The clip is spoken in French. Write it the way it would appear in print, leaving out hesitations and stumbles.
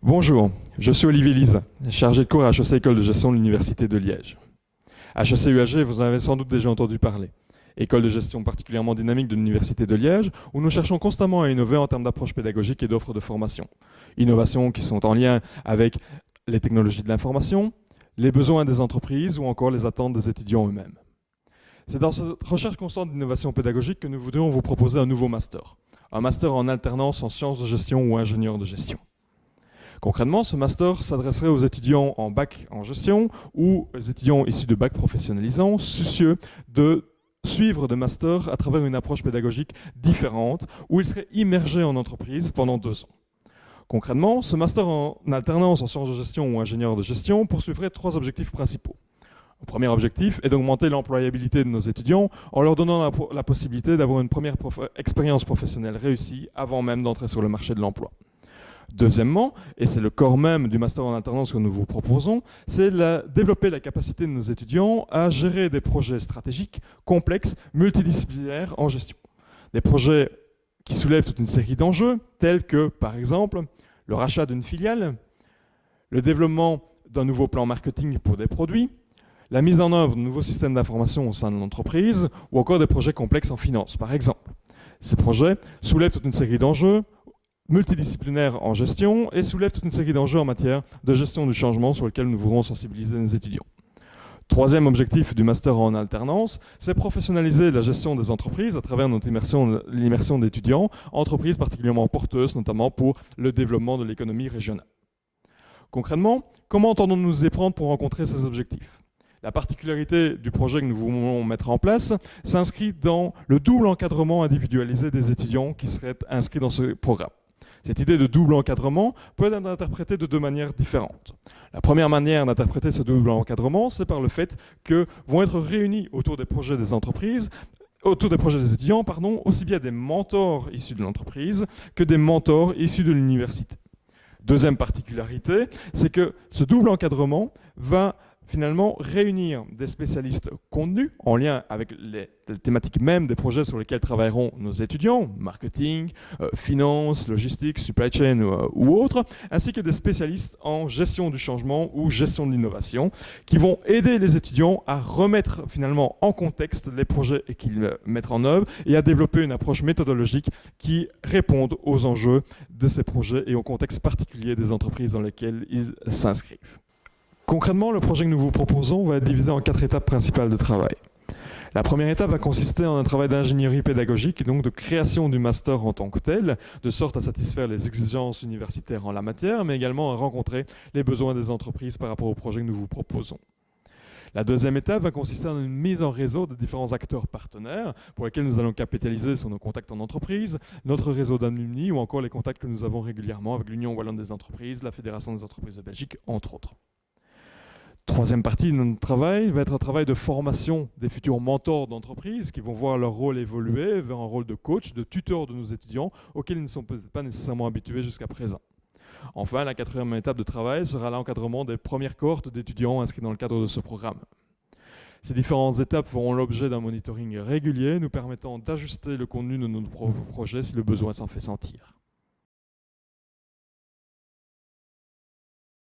Bonjour, je suis Olivier Lise, chargé de cours à HEC École de gestion de l'Université de Liège. HEC UAG, vous en avez sans doute déjà entendu parler. École de gestion particulièrement dynamique de l'Université de Liège, où nous cherchons constamment à innover en termes d'approche pédagogique et d'offres de formation. Innovations qui sont en lien avec les technologies de l'information, les besoins des entreprises ou encore les attentes des étudiants eux-mêmes. C'est dans cette recherche constante d'innovation pédagogique que nous voudrions vous proposer un nouveau master. Un master en alternance en sciences de gestion ou ingénieur de gestion. Concrètement, ce master s'adresserait aux étudiants en bac en gestion ou aux étudiants issus de bac professionnalisants, soucieux de suivre de master à travers une approche pédagogique différente, où ils seraient immergés en entreprise pendant 2 ans. Concrètement, ce master en alternance en sciences de gestion ou ingénieur de gestion poursuivrait 3 objectifs principaux. Le premier objectif est d'augmenter l'employabilité de nos étudiants en leur donnant la possibilité d'avoir une première expérience professionnelle réussie avant même d'entrer sur le marché de l'emploi. Deuxièmement, et c'est le corps même du master en alternance que nous vous proposons, c'est développer la capacité de nos étudiants à gérer des projets stratégiques, complexes, multidisciplinaires en gestion. Des projets qui soulèvent toute une série d'enjeux, tels que, par exemple, le rachat d'une filiale, le développement d'un nouveau plan marketing pour des produits, la mise en œuvre de nouveaux systèmes d'information au sein de l'entreprise, ou encore des projets complexes en finance, par exemple. Ces projets soulèvent toute une série d'enjeux, multidisciplinaire en gestion et soulève toute une série d'enjeux en matière de gestion du changement sur lesquels nous voudrons sensibiliser nos étudiants. Troisième objectif du master en alternance, c'est professionnaliser la gestion des entreprises à travers l'immersion d'étudiants, entreprises particulièrement porteuses, notamment pour le développement de l'économie régionale. Concrètement, comment entendons-nous nous y prendre pour rencontrer ces objectifs ? La particularité du projet que nous voulons mettre en place s'inscrit dans le double encadrement individualisé des étudiants qui seraient inscrits dans ce programme. Cette idée de double encadrement peut être interprétée de 2 manières différentes. La première manière d'interpréter ce double encadrement, c'est par le fait que vont être réunis autour des projets des entreprises, autour des projets des étudiants, aussi bien des mentors issus de l'entreprise que des mentors issus de l'université. Deuxième particularité, c'est que ce double encadrement va finalement réunir des spécialistes contenus en lien avec les thématiques mêmes des projets sur lesquels travailleront nos étudiants, marketing, finance, logistique, supply chain ou autres, ainsi que des spécialistes en gestion du changement ou gestion de l'innovation, qui vont aider les étudiants à remettre finalement en contexte les projets qu'ils mettent en œuvre et à développer une approche méthodologique qui réponde aux enjeux de ces projets et au contexte particulier des entreprises dans lesquelles ils s'inscrivent. Concrètement, le projet que nous vous proposons va être divisé en 4 étapes principales de travail. La première étape va consister en un travail d'ingénierie pédagogique, donc de création du master en tant que tel, de sorte à satisfaire les exigences universitaires en la matière, mais également à rencontrer les besoins des entreprises par rapport au projet que nous vous proposons. La deuxième étape va consister en une mise en réseau de différents acteurs partenaires pour lesquels nous allons capitaliser sur nos contacts en entreprise, notre réseau d'alumni ou encore les contacts que nous avons régulièrement avec l'Union Wallonne des entreprises, la Fédération des entreprises de Belgique, entre autres. Troisième partie de notre travail va être un travail de formation des futurs mentors d'entreprise qui vont voir leur rôle évoluer vers un rôle de coach, de tuteur de nos étudiants auxquels ils ne sont peut-être pas nécessairement habitués jusqu'à présent. Enfin, la 4e étape de travail sera l'encadrement des premières cohortes d'étudiants inscrits dans le cadre de ce programme. Ces différentes étapes feront l'objet d'un monitoring régulier nous permettant d'ajuster le contenu de nos projets si le besoin s'en fait sentir.